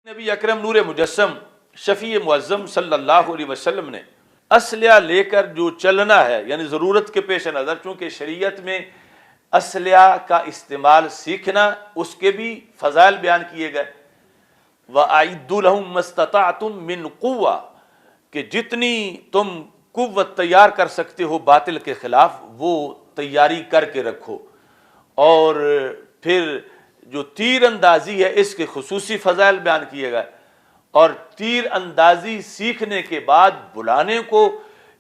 نبی اکرم نور مجسم شفیع معظم صلی اللہ علیہ وسلم نے اسلحہ لے کر جو چلنا ہے، یعنی ضرورت کے پیش نظر، چونکہ شریعت میں اسلحہ کا استعمال سیکھنا، اس کے بھی فضائل بیان کیے گئے۔ وَأَعِدُّوا لَهُم مَّا اسْتَطَعْتُم مِّن قُوَّةٍ، کہ جتنی تم قوت تیار کر سکتے ہو باطل کے خلاف وہ تیاری کر کے رکھو۔ اور پھر جو تیر اندازی ہے اس کے خصوصی فضائل بیان کیے گئے، اور تیر اندازی سیکھنے کے بعد بلانے کو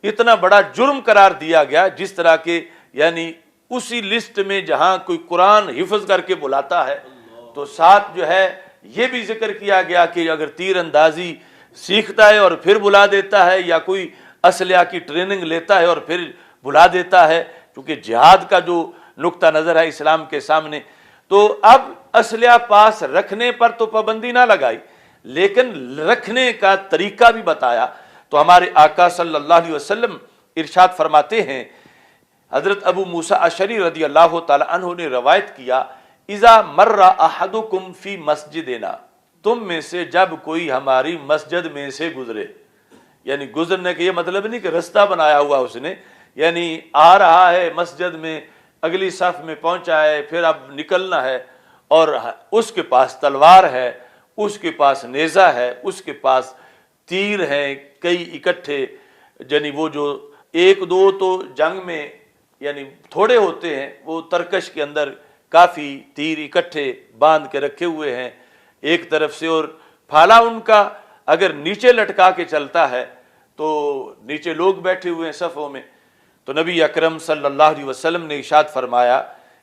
اتنا بڑا جرم قرار دیا گیا، جس طرح کے یعنی اسی لسٹ میں جہاں کوئی قرآن حفظ کر کے بلاتا ہے تو ساتھ جو ہے یہ بھی ذکر کیا گیا کہ اگر تیر اندازی سیکھتا ہے اور پھر بلا دیتا ہے، یا کوئی اسلحہ کی ٹریننگ لیتا ہے اور پھر بلا دیتا ہے، کیونکہ جہاد کا جو نقطہ نظر ہے اسلام کے سامنے، تو اب اسلحہ پاس رکھنے پر تو پابندی نہ لگائی، لیکن رکھنے کا طریقہ بھی بتایا۔ تو ہمارے آقا صلی اللہ علیہ وسلم ارشاد فرماتے ہیں، حضرت ابو موسیٰ اشعری رضی اللہ تعالی عنہ نے روایت کیا، اذا مر احدکم فی مسجدنا، تم میں سے جب کوئی ہماری مسجد میں سے گزرے، یعنی گزرنے کا یہ مطلب نہیں کہ رستہ بنایا ہوا اس نے، یعنی آ رہا ہے مسجد میں، اگلی صف میں پہنچا ہے، پھر اب نکلنا ہے، اور اس کے پاس تلوار ہے، اس کے پاس نیزہ ہے، اس کے پاس تیر ہیں کئی اکٹھے، یعنی وہ جو ایک دو تو جنگ میں یعنی تھوڑے ہوتے ہیں، وہ ترکش کے اندر کافی تیر اکٹھے باندھ کے رکھے ہوئے ہیں ایک طرف سے، اور پھالا ان کا اگر نیچے لٹکا کے چلتا ہے تو نیچے لوگ بیٹھے ہوئے ہیں صفوں میں۔ تو نبی اکرم صلی اللہ علیہ وسلم نے ارشاد فرمایا،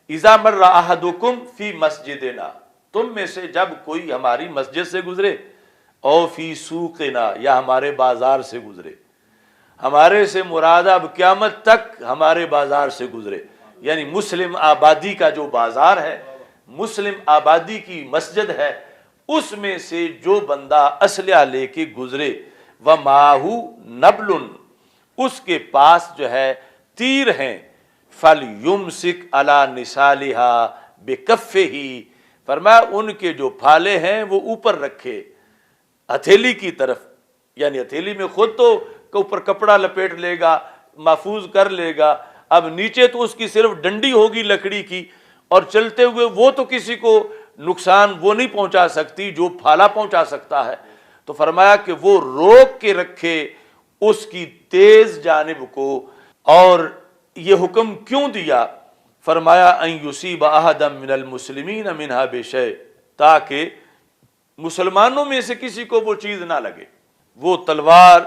اذا مر احدکم فی مسجدنا، تم میں سے جب کوئی ہماری مسجد سے گزرے، او فی سوقنا، یا ہمارے بازار سے گزرے، ہمارے سے مراد اب قیامت تک ہمارے بازار سے گزرے، یعنی مسلم آبادی کا جو بازار ہے، مسلم آبادی کی مسجد ہے، اس میں سے جو بندہ اسلحہ لے کے گزرے، وَمَعَهُ نَبْلٌ، اس کے پاس جو ہے تیر ہیں، فَلْيُمْسِكْ عَلَى نِسَالِهَا بِكَفِّهِ، فرمایا ان کے جو پھالے ہیں وہ اوپر رکھے ہتھیلی کی طرف، یعنی ہتھیلی میں خود تو اوپر کپڑا لپیٹ لے گا، محفوظ کر لے گا، اب نیچے تو اس کی صرف ڈنڈی ہوگی لکڑی کی، اور چلتے ہوئے وہ تو کسی کو نقصان وہ نہیں پہنچا سکتی جو پھالا پہنچا سکتا ہے۔ تو فرمایا کہ وہ روک کے رکھے اس کی تیز جانب کو۔ اور یہ حکم کیوں دیا؟ فرمایا ان یصیب احدا من المسلمین منها بشیء، تاکہ مسلمانوں میں سے کسی کو وہ چیز نہ لگے، وہ تلوار،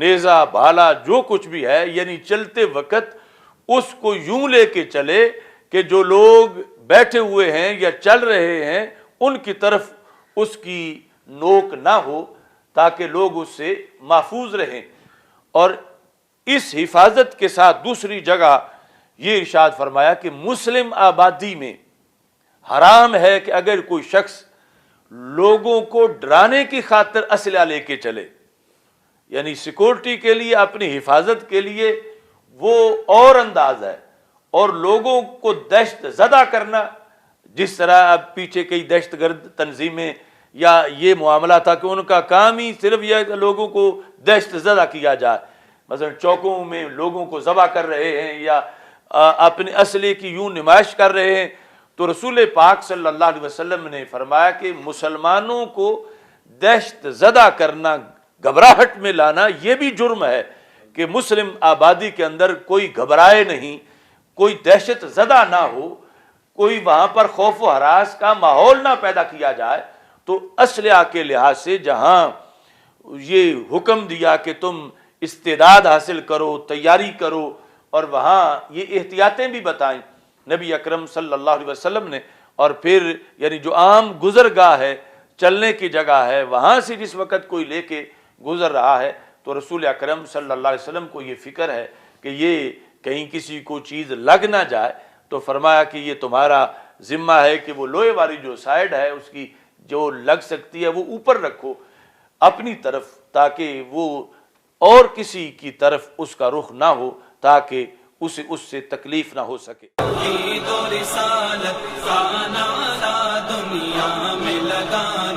نیزہ، بھالا جو کچھ بھی ہے، یعنی چلتے وقت اس کو یوں لے کے چلے کہ جو لوگ بیٹھے ہوئے ہیں یا چل رہے ہیں ان کی طرف اس کی نوک نہ ہو، تاکہ لوگ اس سے محفوظ رہیں۔ اور اس حفاظت کے ساتھ دوسری جگہ یہ ارشاد فرمایا کہ مسلم آبادی میں حرام ہے کہ اگر کوئی شخص لوگوں کو ڈرانے کی خاطر اسلحہ لے کے چلے، یعنی سیکورٹی کے لیے، اپنی حفاظت کے لیے وہ اور انداز ہے، اور لوگوں کو دہشت زدہ کرنا، جس طرح اب پیچھے کئی دہشت گرد تنظیمیں یا یہ معاملہ تھا کہ ان کا کام ہی صرف یہ کہ لوگوں کو دہشت زدہ کیا جائے، مثلا چوکوں میں لوگوں کو ذبح کر رہے ہیں یا اپنے اسلحے کی یوں نمائش کر رہے ہیں۔ تو رسول پاک صلی اللہ علیہ وسلم نے فرمایا کہ مسلمانوں کو دہشت زدہ کرنا، گھبراہٹ میں لانا، یہ بھی جرم ہے کہ مسلم آبادی کے اندر کوئی گھبرائے نہیں، کوئی دہشت زدہ نہ ہو، کوئی وہاں پر خوف و ہراس کا ماحول نہ پیدا کیا جائے۔ تو اسلحہ کے لحاظ سے جہاں یہ حکم دیا کہ تم استعداد حاصل کرو، تیاری کرو، اور وہاں یہ احتیاطیں بھی بتائیں نبی اکرم صلی اللہ علیہ وسلم نے، اور پھر یعنی جو عام گزرگاہ ہے، چلنے کی جگہ ہے، وہاں سے جس وقت کوئی لے کے گزر رہا ہے تو رسول اکرم صلی اللہ علیہ وسلم کو یہ فکر ہے کہ یہ کہیں کسی کو چیز لگ نہ جائے، تو فرمایا کہ یہ تمہارا ذمہ ہے کہ وہ لوہے والی جو سائڈ ہے اس کی جو لگ سکتی ہے وہ اوپر رکھو اپنی طرف، تاکہ وہ اور کسی کی طرف اس کا رخ نہ ہو، تاکہ اس سے تکلیف نہ ہو سکے۔ توحید و رسالت کا نعرہ دنیا میں لگا